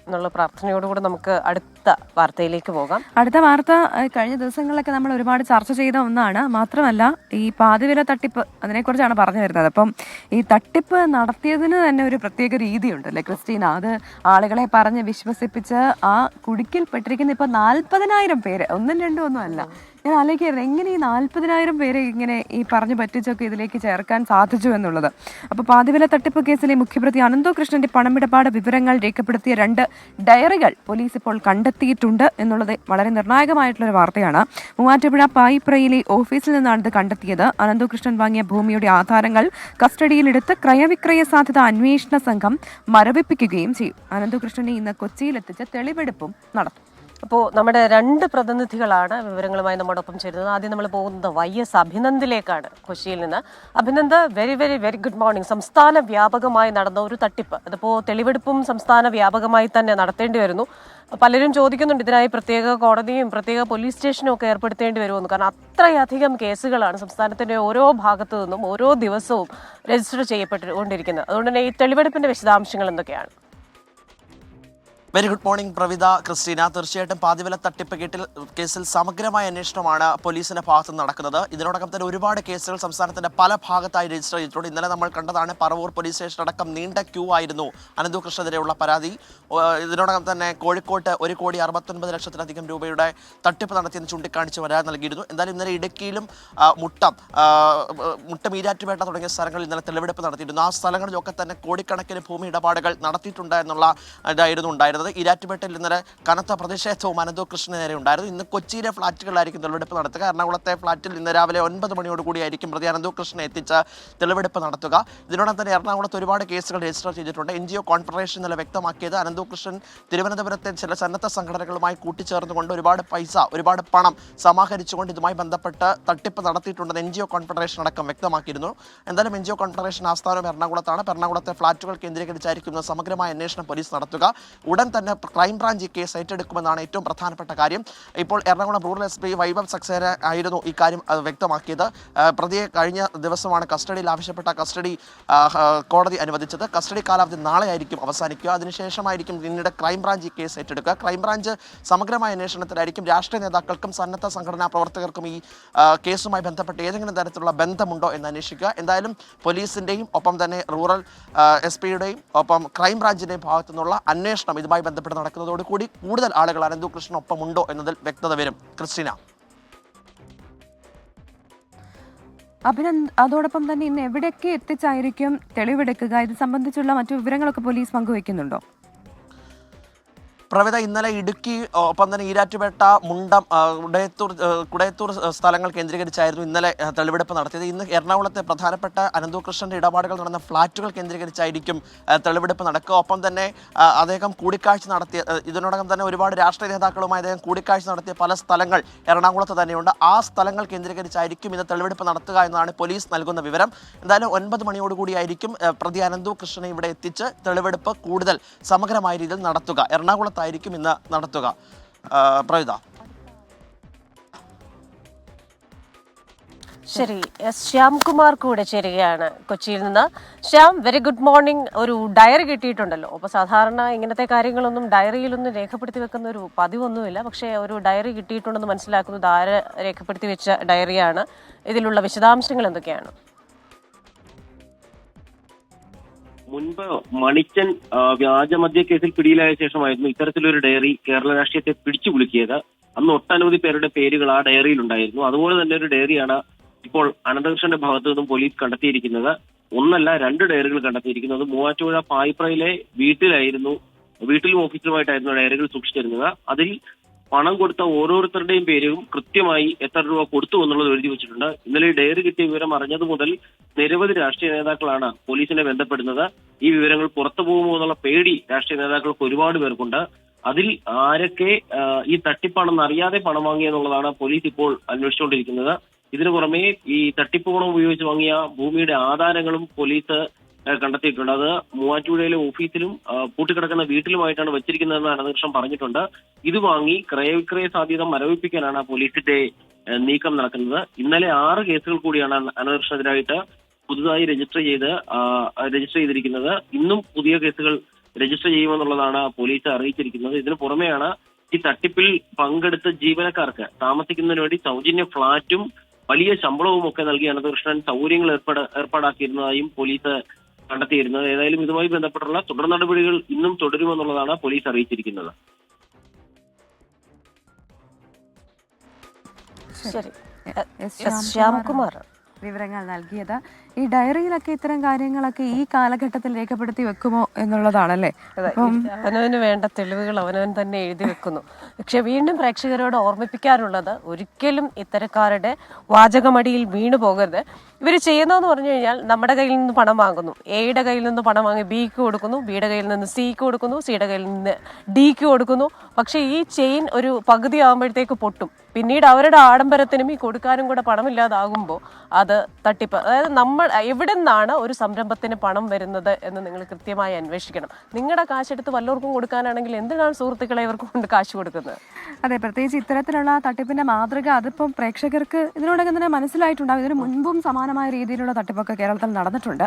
എന്നുള്ള പ്രാർത്ഥനയോടുകൂടി നമുക്ക് അടുത്ത വാർത്തയിലേക്ക് പോകാം. അടുത്ത വാർത്ത കഴിഞ്ഞ ദിവസങ്ങളിലൊക്കെ നമ്മൾ ഒരുപാട് ചർച്ച ചെയ്ത ഒന്നാണ്. മാത്രമല്ല ഈ പാതിവില തട്ടിപ്പ്, അതിനെക്കുറിച്ചാണ് പറഞ്ഞു വരുന്നത്. അപ്പം ഈ തട്ടിപ്പ് നടത്തിയതിന് തന്നെ ഒരു പ്രത്യേക രീതിയുണ്ടല്ലേ ക്രിസ്റ്റീന? അത് ആളുകളെ പറഞ്ഞ് വിശ്വസിപ്പിച്ച് ആ കുടുക്കിൽപ്പെട്ടിരിക്കുന്ന ഇപ്പൊ 40,000 പേര്, 1ഉം 2ഉം ഒന്നും അല്ല. ഞാൻ ആലോചിക്കായിരുന്നു എങ്ങനെ ഈ 40,000 പേരെ ഇങ്ങനെ ഈ പറഞ്ഞു പറ്റിച്ചൊക്കെ ഇതിലേക്ക് ചേർക്കാൻ സാധിച്ചു എന്നുള്ളത്. അപ്പോൾ പാതിവില തട്ടിപ്പ് കേസിലെ മുഖ്യപ്രതി അനന്തകൃഷ്ണന്റെ പണമിടപാട് വിവരങ്ങൾ രേഖപ്പെടുത്തിയ 2 ഡയറികൾ പോലീസ് ഇപ്പോൾ കണ്ടെത്തിയിട്ടുണ്ട് എന്നുള്ളത് വളരെ നിർണായകമായിട്ടുള്ളൊരു വാർത്തയാണ്. മൂവാറ്റുപുഴ പായിപ്രയിലെ ഓഫീസിൽ നിന്നാണ് ഇത് കണ്ടെത്തിയത്. അനന്തകൃഷ്ണൻ വാങ്ങിയ ഭൂമിയുടെ ആധാരങ്ങൾ കസ്റ്റഡിയിലെടുത്ത് ക്രയവിക്രയ സാധ്യത അന്വേഷണ സംഘം മരവിപ്പിക്കുകയും ചെയ്യും. അനന്തകൃഷ്ണനെ ഇന്ന് കൊച്ചിയിലെത്തിച്ച് തെളിവെടുപ്പും നടത്തും. അപ്പോൾ നമ്മുടെ 2 പ്രതിനിധികളാണ് വിവരങ്ങളുമായി നമ്മോടൊപ്പം ചേരുന്നത്. ആദ്യം നമ്മൾ പോകുന്നത് YS അഭിനന്ദിലേക്കാണ്, കൊച്ചിയിൽ നിന്ന്. Abhinand, very very very good morning. സംസ്ഥാന വ്യാപകമായി നടന്ന ഒരു തട്ടിപ്പ്, അതിപ്പോൾ തെളിവെടുപ്പും സംസ്ഥാന വ്യാപകമായി തന്നെ നടത്തേണ്ടി വരുന്നു. പലരും ചോദിക്കുന്നുണ്ട് ഇതിനായി പ്രത്യേക കോടതിയും പ്രത്യേക പോലീസ് സ്റ്റേഷനും ഒക്കെ ഏർപ്പെടുത്തേണ്ടി വരുമെന്ന്. കാരണം അത്രയധികം കേസുകളാണ് സംസ്ഥാനത്തിന്റെ ഓരോ ഭാഗത്തു നിന്നും ഓരോ ദിവസവും രജിസ്റ്റർ ചെയ്യപ്പെട്ടുകൊണ്ടിരിക്കുന്നത്. അതുകൊണ്ട് തന്നെ ഈ തെളിവെടുപ്പിന്റെ വിശദാംശങ്ങൾ എന്തൊക്കെയാണ്? Very good morning Pravitha, Christina. തീർച്ചയായിട്ടും പാതിവില തട്ടിപ്പ് കേസിൽ സമഗ്രമായ അന്വേഷണമാണ് പോലീസിന്റെ ഭാഗത്ത് നടക്കുന്നത്. ഇതിനോടകം തന്നെ ഒരുപാട് കേസുകൾ സംസ്ഥാനത്തിന്റെ പല ഭാഗത്തായി രജിസ്റ്റർ ചെയ്തിട്ടുണ്ട്. ഇന്നലെ നമ്മൾ കണ്ടതാണ് പറവൂർ പോലീസ് സ്റ്റേഷൻ അടക്കം നീണ്ട ക്യൂ ആയിരുന്നു അനന്തകൃഷ്ണനെതിരെയുള്ള പരാതി. ഇതിനോടകം തന്നെ കോഴിക്കോട്ട് 1,69,00,000-ലധികം രൂപയുടെ തട്ടിപ്പ് നടത്തിയെന്ന് ചൂണ്ടിക്കാണിച്ച് പരാതി നൽകിയിരുന്നു. എന്തായാലും ഇന്നലെ ഇടുക്കിയിലും മുട്ടം ഈരാറ്റുപേട്ട തുടങ്ങിയ സ്ഥലങ്ങളിൽ ഇന്നലെ തെളിവെടുപ്പ് നടത്തിയിരുന്നു. ആ സ്ഥലങ്ങളിലൊക്കെ തന്നെ കോടിക്കണക്കിന് ഭൂമി ഇടപാടുകൾ നടത്തിയിട്ടുണ്ട് എന്നുള്ള ഇതായിരുന്നു ഉണ്ടായിരുന്നത്. ഈരാറ്റുപേട്ടയിൽ ഇന്നലെ കനത്ത പ്രതിഷേധവും അനന്തകൃഷ്ണന് നേരെ ഉണ്ടായിരുന്നു. ഇന്ന് കൊച്ചിയിലെ ഫ്ളാറ്റുകളിലായിരിക്കും തെളിവെടുപ്പ് നടത്തുക. എറണാകുളത്തെ ഫ്ളാറ്റിൽ ഇന്ന് രാവിലെ 9 മണിയോടുകൂടിയായിരിക്കും പ്രതി അനന്തകൃഷ്ണനെ എത്തിച്ച് തെളിവെടുപ്പ് നടത്തുക. ഇതിനോടൊപ്പം തന്നെ എറണാകുളത്ത് ഒരുപാട് കേസുകൾ രജിസ്റ്റർ ചെയ്തിട്ടുണ്ട്. NGO കോൺഫെഡറേഷൻ ഇന്നലെ വ്യക്തമാക്കിയത് അനന്തകൃഷ്ണൻ തിരുവനന്തപുരത്തെ ചില സന്നദ്ധ സംഘടനകളുമായി കൂട്ടിച്ചേർന്നുകൊണ്ട് ഒരുപാട് പണം സമാഹരിച്ചുകൊണ്ട് ഇതുമായി ബന്ധപ്പെട്ട് തട്ടിപ്പ് നടത്തിയിട്ടുണ്ടെന്ന് NGO കോൺഫെഡറേഷൻ അടക്കം വ്യക്തമാക്കിയിരുന്നു. എന്തായാലും NGO കോൺഫെഡറേഷൻ ആസ്ഥാനം എറണാകുളത്താണ്. എറണാകുളത്തെ ഫ്ളാറ്റുകൾ കേന്ദ്രീകരിച്ചായിരിക്കും സമഗ്രമായ അന്വേഷണം പോലീസ് നടത്തുക. ഉടൻ തന്നെ ക്രൈംബ്രാഞ്ച് ഈ കേസ് ഏറ്റെടുക്കുമെന്നാണ് ഏറ്റവും പ്രധാനപ്പെട്ട കാര്യം. ഇപ്പോൾ എറണാകുളം റൂറൽ SP വൈഭവ് സക്സേന ആയിരുന്നു ഈ കാര്യം വ്യക്തമാക്കിയത്. പ്രതിയെ കഴിഞ്ഞ ദിവസമാണ് കസ്റ്റഡിയിൽ ആവശ്യപ്പെട്ട കസ്റ്റഡി കോടതി അനുവദിച്ചത്. കസ്റ്റഡി കാലാവധി നാളെ ആയിരിക്കും അവസാനിക്കുക. അതിനുശേഷമായിരിക്കും പിന്നീട് ക്രൈംബ്രാഞ്ച് ഈ കേസ് ഏറ്റെടുക്കുക. ക്രൈംബ്രാഞ്ച് സമഗ്രമായ അന്വേഷണത്തിലായിരിക്കും. രാഷ്ട്രീയ നേതാക്കൾക്കും സന്നദ്ധ സംഘടനാ പ്രവർത്തകർക്കും ഈ കേസുമായി ബന്ധപ്പെട്ട് ഏതെങ്കിലും തരത്തിലുള്ള ബന്ധമുണ്ടോ എന്ന് അന്വേഷിക്കുക. എന്തായാലും പോലീസിന്റെയും ഒപ്പം തന്നെ റൂറൽ SP-യുടെയും ഒപ്പം ക്രൈംബ്രാഞ്ചിന്റെയും ഭാഗത്തു നിന്നുള്ള അന്വേഷണം ഇതുമായി ബന്ധപ്പെട്ട് നടക്കുന്നതോടുകൂടി കൂടുതൽ ആളുകൾ അനന്തകൃഷ്ണനൊപ്പമുണ്ടോ എന്നതിൽ വ്യക്തത വരും. ക്രിസ്റ്റീന. അഭിനന്ദ്, അതോടൊപ്പം തന്നെ ഇന്ന് എവിടെയൊക്കെ എത്തിച്ചായിരിക്കും തെളിവെടുക്കുക? ഇത് സംബന്ധിച്ചുള്ള മറ്റു വിവരങ്ങളൊക്കെ പോലീസ് പങ്കുവയ്ക്കുന്നുണ്ടോ? പ്രവിത, ഇന്നലെ ഇടുക്കി ഒപ്പം തന്നെ ഈരാറ്റുപേട്ട, മുണ്ടം, കുടയത്തൂർ സ്ഥലങ്ങൾ കേന്ദ്രീകരിച്ചായിരുന്നു ഇന്നലെ തെളിവെടുപ്പ് നടത്തിയത്. ഇന്ന് എറണാകുളത്തെ പ്രധാനപ്പെട്ട അനന്തകൃഷ്ണന്റെ ഇടപാടുകൾ നടന്ന ഫ്ളാറ്റുകൾ കേന്ദ്രീകരിച്ചായിരിക്കും തെളിവെടുപ്പ് നടക്കുക. ഒപ്പം തന്നെ അദ്ദേഹം കൂടിക്കാഴ്ച നടത്തിയ, ഇതിനോടകം തന്നെ ഒരുപാട് രാഷ്ട്രീയ നേതാക്കളുമായി അദ്ദേഹം കൂടിക്കാഴ്ച നടത്തിയ പല സ്ഥലങ്ങൾ എറണാകുളത്ത് തന്നെയുണ്ട്. ആ സ്ഥലങ്ങൾ കേന്ദ്രീകരിച്ചായിരിക്കും ഇന്ന് തെളിവെടുപ്പ് നടത്തുക എന്നതാണ് പോലീസ് നൽകുന്ന വിവരം. എന്തായാലും 9 മണിയോടുകൂടിയായിരിക്കും പ്രതി അനന്തകൃഷ്ണനെ ഇവിടെ എത്തിച്ച് തെളിവെടുപ്പ് കൂടുതൽ സമഗ്രമായ രീതിയിൽ നടത്തുക. എറണാകുളത്തായിരിക്കും ഇന്ന് നടത്തുക. പ്രവിത. ശരി, ശ്യാംകുമാർ കൂടെ ചേരുകയാണ് കൊച്ചിയിൽ നിന്ന്. Shyam, very good morning. ഒരു ഡയറി കിട്ടിയിട്ടുണ്ടല്ലോ. അപ്പോൾ സാധാരണ ഇങ്ങനത്തെ കാര്യങ്ങളൊന്നും ഡയറിയിലൊന്നും രേഖപ്പെടുത്തി വെക്കുന്ന ഒരു പതിവൊന്നുമില്ല. പക്ഷേ ഒരു ഡയറി കിട്ടിയിട്ടുണ്ടെന്ന് മനസ്സിലാക്കുന്നത് ആര് രേഖപ്പെടുത്തി വെച്ച ഡയറിയാണ്? ഇതിലുള്ള വിശദാംശങ്ങൾ എന്തൊക്കെയാണ്? മുൻപ് മണിച്ചൻ വ്യാജമദ്യ കേസിൽ പിടിയിലായ ശേഷമായിരുന്നു ഇത്തരത്തിലൊരു ഡയറി കേരള രാഷ്ട്രീയത്തെ പിടിച്ചു കുലുക്കിയത്. അന്ന് ഒട്ടനവധി പേരുടെ പേരുകൾ ആ ഡയറിയിൽ ഉണ്ടായിരുന്നു. അതുപോലെ തന്നെ ഒരു ഡയറിയാണ് ഇപ്പോൾ അനന്തകൃഷ്ണന്റെ ഭാഗത്തു നിന്നും പോലീസ് കണ്ടെത്തിയിരിക്കുന്നത്. ഒന്നല്ല 2 ഡയറികൾ കണ്ടെത്തിയിരിക്കുന്നത്. മൂവാറ്റുപുഴ പായിപ്രയിലെ വീട്ടിലും ഓഫീസിലുമായിട്ടായിരുന്നു ഡയറികൾ സൂക്ഷിച്ചിരുന്നത്. അതിൽ പണം കൊടുത്ത ഓരോരുത്തരുടെയും പേരും കൃത്യമായി എത്ര രൂപ കൊടുത്തു എന്നുള്ളത് എഴുതി വെച്ചിട്ടുണ്ട്. ഇന്നലെ ഈ ഡയറി കിട്ടിയ വിവരം അറിഞ്ഞതു മുതൽ നിരവധി രാഷ്ട്രീയ നേതാക്കളാണ് പോലീസിനെ ബന്ധപ്പെടുന്നത്. ഈ വിവരങ്ങൾ പുറത്തു പോകുമോ എന്നുള്ള പേടി രാഷ്ട്രീയ നേതാക്കൾക്ക് ഒരുപാട് പേർക്കുണ്ട്. അതിൽ ആരൊക്കെ ഈ തട്ടിപ്പാണെന്ന് അറിയാതെ പണം വാങ്ങിയെന്നുള്ളതാണ് പോലീസ് ഇപ്പോൾ അന്വേഷിച്ചുകൊണ്ടിരിക്കുന്നത്. ഇതിനു പുറമെ ഈ തട്ടിപ്പ് പണം ഉപയോഗിച്ച് വാങ്ങിയ ഭൂമിയുടെ ആധാരങ്ങളും പോലീസ് കണ്ടെത്തിയിട്ടുണ്ട്. അത് മൂവാറ്റുപുഴയിലെ ഓഫീസിലും പൂട്ടിക്കിടക്കുന്ന വീട്ടിലുമായിട്ടാണ് വെച്ചിരിക്കുന്നതെന്ന് അനന്തകൃഷ്ണൻ പറഞ്ഞിട്ടുണ്ട്. ഇത് വാങ്ങി ക്രയവിക്രയ സാധ്യത മരവിപ്പിക്കാനാണ് പോലീസിന്റെ നീക്കം നടക്കുന്നത്. ഇന്നലെ 6 കേസുകൾ കൂടിയാണ് അനന്തകൃഷ്ണനെതിരായിട്ട് പുതുതായി രജിസ്റ്റർ ചെയ്തിരിക്കുന്നത്. ഇന്നും പുതിയ കേസുകൾ രജിസ്റ്റർ ചെയ്യുമെന്നുള്ളതാണ് പോലീസ് അറിയിച്ചിരിക്കുന്നത്. ഇതിനു പുറമെയാണ് ഈ തട്ടിപ്പിൽ പങ്കെടുത്ത ജീവനക്കാർക്ക് താമസിക്കുന്നതിന് വേണ്ടി സൗജന്യ ഫ്ളാറ്റും വലിയ ശമ്പളവും ഒക്കെ നൽകി അനന്തകൃഷ്ണൻ സൗകര്യങ്ങൾ ഏർപ്പാടാക്കിയിരുന്നതായും പോലീസ് കണ്ടെത്തിയിരുന്നത്. ഏതായാലും ഇതുമായി ബന്ധപ്പെട്ടുള്ള തുടർ നടപടികൾ ഇന്നും തുടരുമെന്നുള്ളതാണ് പോലീസ് അറിയിച്ചിരിക്കുന്നത്. ശരി, ശ്യാംകുമാർ വിവരങ്ങൾ നൽകിയത്. ഈ ഡയറിയിലൊക്കെ ഇത്തരം കാര്യങ്ങളൊക്കെ ഈ കാലഘട്ടത്തിൽ രേഖപ്പെടുത്തി വെക്കുമോ എന്നുള്ളതാണല്ലേ. അവനവന് വേണ്ട തെളിവുകൾ അവനവൻ തന്നെ എഴുതി വെക്കുന്നു. പക്ഷെ വീണ്ടും പ്രേക്ഷകരോട് ഓർമ്മിപ്പിക്കാനുള്ളത്, ഒരിക്കലും ഇത്തരക്കാരുടെ വാചകമടിയിൽ വീണു പോകരുത്. ഇവർ ചെയ്യുന്നതെന്ന് പറഞ്ഞു കഴിഞ്ഞാൽ നമ്മുടെ കയ്യിൽ നിന്ന് പണം വാങ്ങുന്നു, എയുടെ കയ്യിൽ നിന്ന് പണം വാങ്ങി ബിക്ക് കൊടുക്കുന്നു, ബിയുടെ കയ്യിൽ നിന്ന് സിക്ക് കൊടുക്കുന്നു, സിയുടെ കയ്യിൽ നിന്ന് ഡിക്ക് കൊടുക്കുന്നു. പക്ഷെ ഈ ചെയിൻ ഒരു പകുതി ആകുമ്പോഴത്തേക്ക് പൊട്ടും. പിന്നീട് അവരുടെ ആഡംബരത്തിനും ഈ കൊടുക്കാനും കൂടെ പണമില്ലാതാകുമ്പോൾ അത് തട്ടിപ്പ്. അതായത് നമ്മൾ എവിടെ നിന്നാണ് ഒരു സംരംഭത്തിന് പണം വരുന്നത് എന്ന് നിങ്ങൾ കൃത്യമായി അന്വേഷിക്കണം. നിങ്ങളുടെ കാശെടുത്ത് വല്ലവർക്കും കൊടുക്കാനാണെങ്കിൽ എന്തിനാണ് സുഹൃത്തുക്കളെ ഇവർക്ക് കൊണ്ട് കാശ് കൊടുക്കുന്നത്? അതെ, പ്രത്യേകിച്ച് ഇത്തരത്തിലുള്ള തട്ടിപ്പിന്റെ മാതൃക അതിപ്പം പ്രേക്ഷകർക്ക് ഇതിനോടൊക്കെ തന്നെ മനസ്സിലായിട്ടുണ്ടാകും. ഇതിന് മുൻപും സമാനമായ രീതിയിലുള്ള തട്ടിപ്പൊക്കെ കേരളത്തിൽ നടന്നിട്ടുണ്ട്.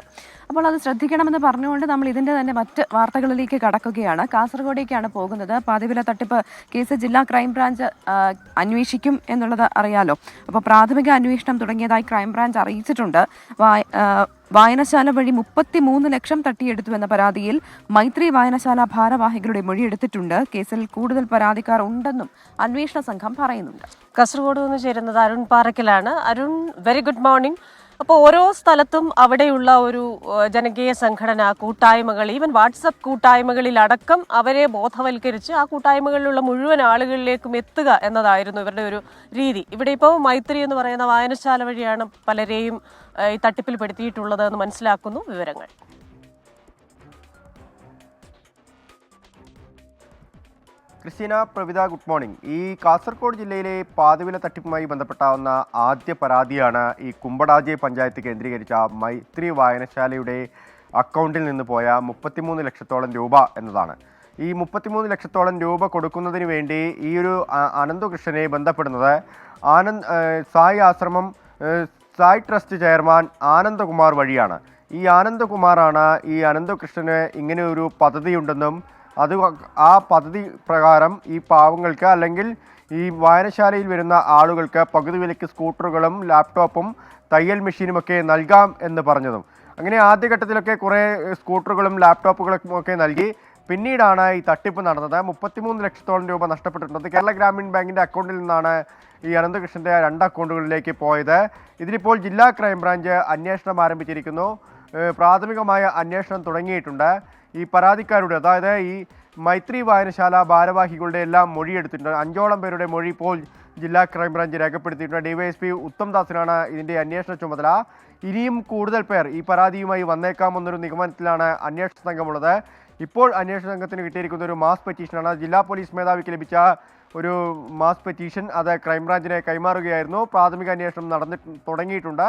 അപ്പോൾ അത് ശ്രദ്ധിക്കണമെന്ന് പറഞ്ഞുകൊണ്ട് നമ്മൾ ഇതിന്റെ തന്നെ മറ്റ് വാർത്തകളിലേക്ക് കടക്കുകയാണ്. കാസർഗോഡേക്കാണ് പോകുന്നത്. പാതിവില തട്ടിപ്പ് കേസ് ജില്ലാ ക്രൈംബ്രാഞ്ച് അന്വേഷിക്കും എന്നുള്ളത് അറിയാലോ. അപ്പോൾ പ്രാഥമിക അന്വേഷണം തുടങ്ങിയതായി ക്രൈംബ്രാഞ്ച് അറിയിച്ചിട്ടുണ്ട്. വായനശാല വഴി 33 ലക്ഷം തട്ടിയെടുത്തു എന്ന പരാതിയിൽ മൈത്രി വായനശാല ഭാരവാഹികളുടെ മൊഴിയെടുത്തിട്ടുണ്ട്. കേസിൽ കൂടുതൽ പരാതിക്കാർ ഉണ്ടെന്നും അന്വേഷണ സംഘം പറയുന്നുണ്ട്. കാസർഗോഡ് നിന്ന് ചേരുന്നത് അരുൺ പാറക്കലാണ്. Arun, very good morning. അപ്പോൾ ഓരോ സ്ഥലത്തും അവിടെയുള്ള ഒരു ജനകീയ സംഘടന, കൂട്ടായ്മകൾ, ഈവൻ വാട്സപ്പ് കൂട്ടായ്മകളിലടക്കം അവരെ ബോധവൽക്കരിച്ച് ആ കൂട്ടായ്മകളിലുള്ള മുഴുവൻ ആളുകളിലേക്കും എത്തുക എന്നതായിരുന്നു ഇവരുടെ ഒരു രീതി. ഇവിടെ ഇപ്പോൾ മൈത്രി എന്ന് പറയുന്ന വായനശാല വഴിയാണ് പലരെയും ഈ തട്ടിപ്പിൽ പെടുത്തിയിട്ടുള്ളത് എന്ന് മനസ്സിലാക്കുന്നു. വിവരങ്ങൾ. Christina, Pravitha, good morning. ഈ കാസർഗോഡ് ജില്ലയിലെ പാതിവില തട്ടിപ്പുമായി ബന്ധപ്പെട്ടാവുന്ന ആദ്യ പരാതിയാണ് ഈ കുമ്പടാജെ പഞ്ചായത്ത് കേന്ദ്രീകരിച്ച മൈത്രി വായനശാലയുടെ അക്കൗണ്ടിൽ നിന്ന് പോയ 33 ലക്ഷത്തോളം രൂപ എന്നതാണ്. ഈ 33 ലക്ഷത്തോളം രൂപ കൊടുക്കുന്നതിന് വേണ്ടി ഈ ഒരു അനന്തകൃഷ്ണനെ ബന്ധപ്പെടുന്നത് സായി ആശ്രമം സായി ട്രസ്റ്റ് ചെയർമാൻ ആനന്ദകുമാർ വഴിയാണ്. ഈ ആനന്ദകുമാറാണ് ഈ അനന്തകൃഷ്ണന് ഇങ്ങനെ ഒരു പദ്ധതിയുണ്ടെന്നും ആ പദ്ധതി പ്രകാരം ഈ പാവങ്ങൾക്ക് അല്ലെങ്കിൽ ഈ വായനശാലയിൽ വരുന്ന ആളുകൾക്ക് പകുതി വിലയ്ക്ക് സ്കൂട്ടറുകളും ലാപ്ടോപ്പും തയ്യൽ മെഷീനുമൊക്കെ നൽകാം എന്ന് പറഞ്ഞതും. അങ്ങനെ ആദ്യഘട്ടത്തിലൊക്കെ കുറേ സ്കൂട്ടറുകളും ലാപ്ടോപ്പുകളും ഒക്കെ നൽകി. പിന്നീടാണ് ഈ തട്ടിപ്പ് നടന്നത്. 33 ലക്ഷത്തോളം രൂപ നഷ്ടപ്പെട്ടിട്ടുണ്ട്. കേരള ഗ്രാമീൺ ബാങ്കിൻ്റെ അക്കൗണ്ടിൽ നിന്നാണ് ഈ അനന്തകൃഷ്ണൻ്റെ 2 അക്കൗണ്ടുകളിലേക്ക് പോയത്. ഇതിലിപ്പോൾ ജില്ലാ ക്രൈംബ്രാഞ്ച് അന്വേഷണം ആരംഭിച്ചിരിക്കുന്നു. പ്രാഥമികമായ അന്വേഷണം തുടങ്ങിയിട്ടുണ്ട്. ഈ പരാതിക്കാരുടെ, അതായത് ഈ മൈത്രി വായനശാല ഭാരവാഹികളുടെ എല്ലാം മൊഴിയെടുത്തിട്ടുണ്ട്. 5ഓളം പേരുടെ മൊഴി ഇപ്പോൾ ജില്ലാ ക്രൈംബ്രാഞ്ച് രേഖപ്പെടുത്തിയിട്ടുണ്ട്. ഡിവൈഎസ്പി ഉത്തം ദാസിനാണ് ഇതിൻ്റെ അന്വേഷണ ചുമതല. ഇനിയും കൂടുതൽ പേർ ഈ പരാതിയുമായി വന്നേക്കാമെന്നൊരു നിഗമനത്തിലാണ് അന്വേഷണ സംഘമുള്ളത്. ഇപ്പോൾ അന്വേഷണ സംഘത്തിന് കിട്ടിയിരിക്കുന്ന ഒരു മാസ് പെറ്റീഷനാണ്. ജില്ലാ പോലീസ് മേധാവിക്ക് ലഭിച്ച ഒരു മാസ് പെറ്റീഷൻ അത് ക്രൈംബ്രാഞ്ചിനെ കൈമാറുകയായിരുന്നു. പ്രാഥമിക അന്വേഷണം തുടങ്ങിയിട്ടുണ്ട്.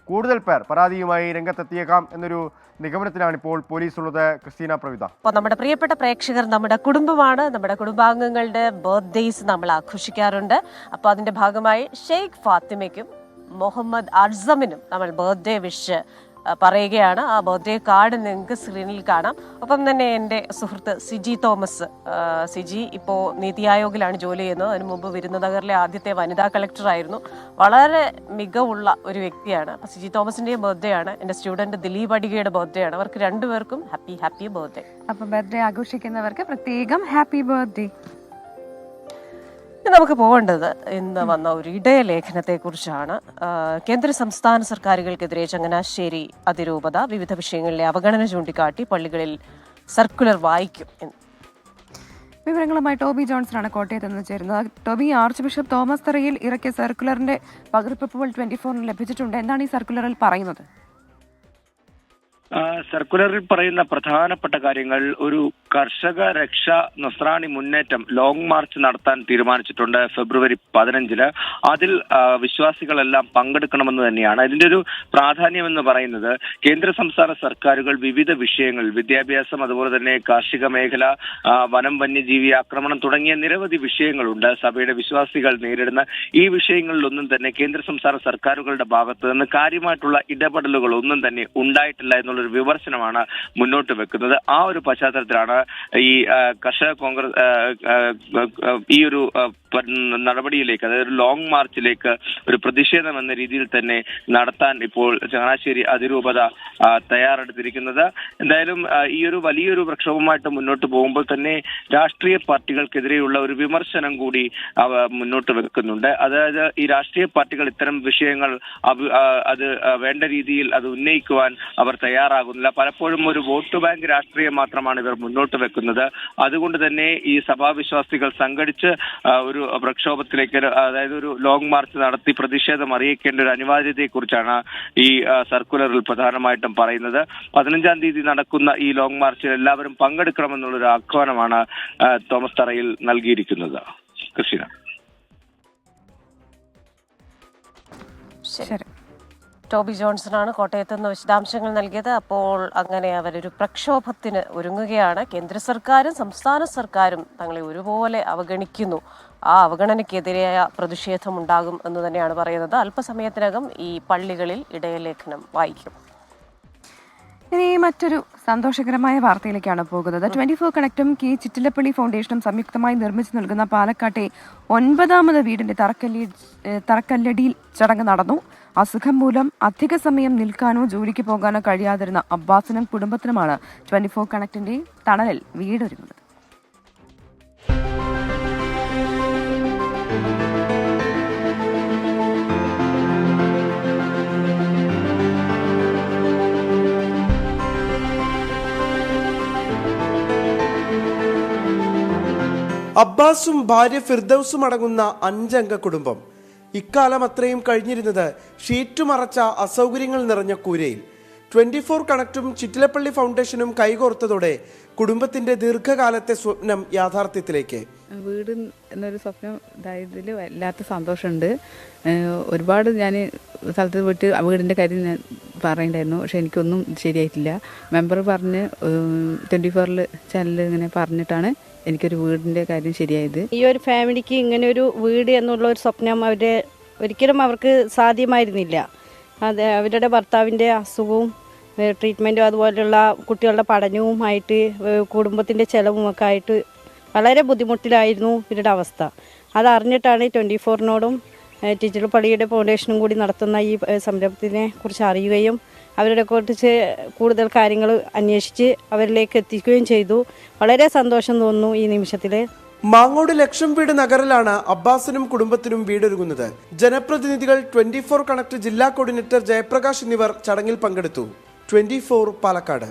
കൂടുതൽ പേർ പരാതിയുമായി രംഗത്തെത്തിയേക്കാം എന്നൊരു നിഗമനത്തിലാണ് ഇപ്പോൾ പോലീസ് ഉള്ളത്. ക്രിസ്റ്റീന, പ്രവിത. അപ്പോൾ നമ്മുടെ പ്രിയപ്പെട്ട പ്രേക്ഷകർ നമ്മുടെ കുടുംബമാണ്. നമ്മുടെ കുടുംബാംഗങ്ങളുടെ ബർത്ത്ഡേയ്സ് നമ്മൾ ആഘോഷിക്കാറുണ്ട്. അപ്പോൾ അതിന്റെ ഭാഗമായി ഷെയ്ഖ് ഫാത്തിമയ്ക്കും മുഹമ്മദ് അർസമിനും നമ്മൾ ബർത്ത്ഡേ വിഷ് പറയുകയാണ്. ആ ബർത്ത്ഡേ കാർഡ് നിങ്ങൾക്ക് സ്ക്രീനിൽ കാണാം. ഒപ്പം തന്നെ എൻ്റെ സുഹൃത്ത് സിജി തോമസ്, സിജി ഇപ്പോൾ നീതി ആയോഗിലാണ് ജോലി ചെയ്യുന്നത്. അതിനു മുമ്പ് വിരുന്നുനഗറിലെ ആദ്യത്തെ വനിതാ കളക്ടറായിരുന്നു. വളരെ മികവുള്ള ഒരു വ്യക്തിയാണ്. അപ്പോൾ സിജി തോമസിൻ്റെയും ബർത്ത്ഡേ ആണ്. എൻ്റെ സ്റ്റുഡൻറ്റ് ദിലീപ് അടികയുടെ ബർത്ത്ഡേ ആണ്. അവർക്ക് രണ്ടുപേർക്കും ഹാപ്പി ബർത്ത്ഡേ. അപ്പം ബർത്ത്ഡേ ആഘോഷിക്കുന്നവർക്ക് പ്രത്യേകം ഹാപ്പി ബർത്ത്ഡേ. നമുക്ക് പോകേണ്ടത് ഇന്ന് വന്ന ഒരു ഇടയലേഖനത്തെ കുറിച്ചാണ്. കേന്ദ്ര സംസ്ഥാന സർക്കാരുകൾക്കെതിരെ ചങ്ങനാശ്ശേരി അതിരൂപത വിവിധ വിഷയങ്ങളിലെ അവഗണന ചൂണ്ടിക്കാട്ടി പള്ളികളിൽ സർക്കുലർ വായിക്കും. വിവരങ്ങളുമായി ടോബി ജോൺസണാണ് കോട്ടയത്ത് നിന്ന് ചേരുന്നത്. ടോബി, ആർച്ച് ബിഷപ്പ് തോമസ് തറയിൽ ഇറക്കിയ സർക്കുലറിന്റെ പകർപ്പ് ഇപ്പോൾ 24 ലഭിച്ചിട്ടുണ്ട്. എന്താണ് ഈ സർക്കുലറിൽ പറയുന്നത്? സർക്കുലറിൽ പറയുന്ന പ്രധാനപ്പെട്ട കാര്യങ്ങൾ, ഒരു കർഷക രക്ഷാ നസ്രാണി മുന്നേറ്റം ലോങ് മാർച്ച് നടത്താൻ തീരുമാനിച്ചിട്ടുണ്ട് ഫെബ്രുവരി 15. അതിൽ വിശ്വാസികളെല്ലാം പങ്കെടുക്കണമെന്ന് തന്നെയാണ്. ഇതിന്റെ ഒരു പ്രാധാന്യം എന്ന് പറയുന്നത്, കേന്ദ്ര സംസ്ഥാന സർക്കാരുകൾ വിവിധ വിഷയങ്ങളിൽ, വിദ്യാഭ്യാസം, അതുപോലെ തന്നെ കാർഷിക മേഖല, വനം വന്യജീവി ആക്രമണം തുടങ്ങിയ നിരവധി വിഷയങ്ങളുണ്ട്. സഭയുടെ വിശ്വാസികൾ നേരിടുന്ന ഈ വിഷയങ്ങളിലൊന്നും തന്നെ കേന്ദ്ര സംസ്ഥാന സർക്കാരുകളുടെ ഭാഗത്ത് നിന്ന് കാര്യമായിട്ടുള്ള ഇടപെടലുകൾ ഒന്നും തന്നെ ഉണ്ടായിട്ടില്ല എന്നുള്ള ഒരു വിമർശനമാണ് മുന്നോട്ട് വെക്കുന്നത്. ആ ഒരു പശ്ചാത്തലത്തിലാണ് ഈ കർഷക കോൺഗ്രസ് ഈ ഒരു നടപടിയിലേക്ക്, അതായത് ലോങ് മാർച്ചിലേക്ക് ഒരു പ്രതിഷേധം എന്ന രീതിയിൽ തന്നെ നടത്താൻ ഇപ്പോൾ ചങ്ങനാശ്ശേരി അതിരൂപത തയ്യാറെടുത്തിരിക്കുന്നത്. എന്തായാലും ഈ ഒരു വലിയൊരു പ്രക്ഷോഭമായിട്ട് മുന്നോട്ട് പോകുമ്പോൾ തന്നെ രാഷ്ട്രീയ പാർട്ടികൾക്കെതിരെയുള്ള ഒരു വിമർശനം കൂടി മുന്നോട്ട് വെക്കുന്നുണ്ട്. അതായത് ഈ രാഷ്ട്രീയ പാർട്ടികൾ ഇത്തരം വിഷയങ്ങൾ അത് വേണ്ട രീതിയിൽ അത് ഉന്നയിക്കുവാൻ അവർ തയ്യാറാകുന്നില്ല. പലപ്പോഴും ഒരു വോട്ട് ബാങ്ക് രാഷ്ട്രീയം മാത്രമാണ് ഇവർ മുന്നോട്ട് വെക്കുന്നത്. അതുകൊണ്ട് തന്നെ ഈ സഭാവിശ്വാസികൾ സംഘടിച്ച് ഒരു പ്രക്ഷോഭത്തിലേക്ക്, അതായത് ഒരു ലോങ് മാർച്ച് നടത്തി പ്രതിഷേധം അറിയിക്കേണ്ട ഒരു അനിവാര്യതയെക്കുറിച്ചാണ് ഈ സർക്കുലറിൽ പ്രധാനമായിട്ടും പറയുന്നത്. 15-ാം തീയതി നടക്കുന്ന ഈ ലോങ് മാർച്ചിൽ എല്ലാവരും പങ്കെടുക്കണമെന്നുള്ളൊരു ആഹ്വാനമാണ് തോമസ് തറയിൽ നൽകിയിരിക്കുന്നത്. കൃഷ്ണ. ശരി. ടോബി ജോൺസണാണ് കോട്ടയത്ത് നിന്ന് വിശദാംശങ്ങൾ നൽകിയത്. അപ്പോൾ അങ്ങനെ അവരൊരു പ്രക്ഷോഭത്തിന് ഒരുങ്ങുകയാണ്. കേന്ദ്ര സർക്കാരും സംസ്ഥാന സർക്കാരും തങ്ങളെ ഒരുപോലെ അവഗണിക്കുന്നു. ആ അവഗണനയ്ക്കെതിരായ പ്രതിഷേധം ഉണ്ടാകും എന്ന് തന്നെയാണ് പറയുന്നത്. അല്പസമയത്തിനകം ഈ പള്ളികളിൽ ഇടയലേഖനം വായിക്കും. ഇനി മറ്റൊരു സന്തോഷകരമായ വാർത്തയിലേക്കാണ് പോകുന്നത്. 24 കണക്റ്റും കെ ചിറ്റിലപ്പള്ളി ഫൗണ്ടേഷനും സംയുക്തമായി നിർമ്മിച്ചു നൽകുന്ന പാലക്കാട്ടെ 9ാമത് വീടിന്റെ തറക്കല്ലടിയിൽ ചടങ്ങ് നടന്നു. അസുഖം മൂലം അധിക സമയം നിൽക്കാനോ ജോലിക്ക് പോകാനോ കഴിയാതിരുന്ന അബ്ബാസിനും കുടുംബത്തിനുമാണ് 24 കണക്റ്റിന്റെ തണലിൽ വീടൊരുങ്ങുന്നത്. അബ്ബാസും ഭാര്യ ഫിർദൌസും അടങ്ങുന്ന 5 അംഗ കുടുംബം ഇക്കാലം അത്രയും കഴിഞ്ഞിരുന്നത് ഷീറ്റ് മറച്ച അസൗകര്യങ്ങൾ നിറഞ്ഞ കൂരയിൽ. 24 കണക്റ്റും ചിറ്റിലപ്പള്ളി ഫൗണ്ടേഷനും കൈകോർത്തതോടെ കുടുംബത്തിന്റെ ദീർഘകാലത്തെ സ്വപ്നം യാഥാർത്ഥ്യത്തിലേക്ക്. വീട് എന്നൊരു സ്വപ്നം ഇതായതിൽ വല്ലാത്ത സന്തോഷമുണ്ട്. ഒരുപാട് ഞാൻ സ്ഥലത്ത് പോയിട്ട് വീടിൻ്റെ കാര്യം ഞാൻ പറയണ്ടായിരുന്നു, പക്ഷെ എനിക്കൊന്നും ശരിയായിട്ടില്ല. മെമ്പർ പറഞ്ഞ് 24 ചാനലിൽ ഇങ്ങനെ പറഞ്ഞിട്ടാണ് എനിക്കൊരു വീടിൻ്റെ കാര്യം ശരിയായത്. ഈ ഒരു ഫാമിലിക്ക് ഇങ്ങനെ ഒരു വീട് എന്നുള്ള ഒരു സ്വപ്നം ഒരിക്കലും അവർക്ക് സാധ്യമായിരുന്നില്ല. അത് അവരുടെ ഭർത്താവിൻ്റെ അസുഖവും ട്രീറ്റ്മെൻറ്റും അതുപോലെയുള്ള കുട്ടികളുടെ പഠനവുമായിട്ട് കുടുംബത്തിൻ്റെ ചിലവുമൊക്കെ ആയിട്ട് വളരെ ബുദ്ധിമുട്ടിലായിരുന്നു ഇവരുടെ അവസ്ഥ. അതറിഞ്ഞിട്ടാണ് 24നോടും ചിറ്റിലപ്പള്ളിയുടെ ഫൗണ്ടേഷനും കൂടി നടത്തുന്ന ഈ സംരംഭത്തിനെ കുറിച്ച് അറിയുകയും അവരുടെ കുറിച്ച് കൂടുതൽ കാര്യങ്ങൾ അന്വേഷിച്ച് അവരിലേക്ക് എത്തിക്കുകയും ചെയ്തു. വളരെ സന്തോഷം തോന്നുന്നു ഈ നിമിഷത്തിൽ. മാങ്ങോട് ലക്ഷം വീട് നഗറിലാണ് അബ്ബാസിനും കുടുംബത്തിനും വീടൊരുങ്ങുന്നത്. ജനപ്രതിനിധികൾ 24 കണക്ട് ജില്ലാ കോർഡിനേറ്റർ ജയപ്രകാശ് എന്നിവർ ചടങ്ങിൽ പങ്കെടുത്തു. 24 പാലക്കാട്.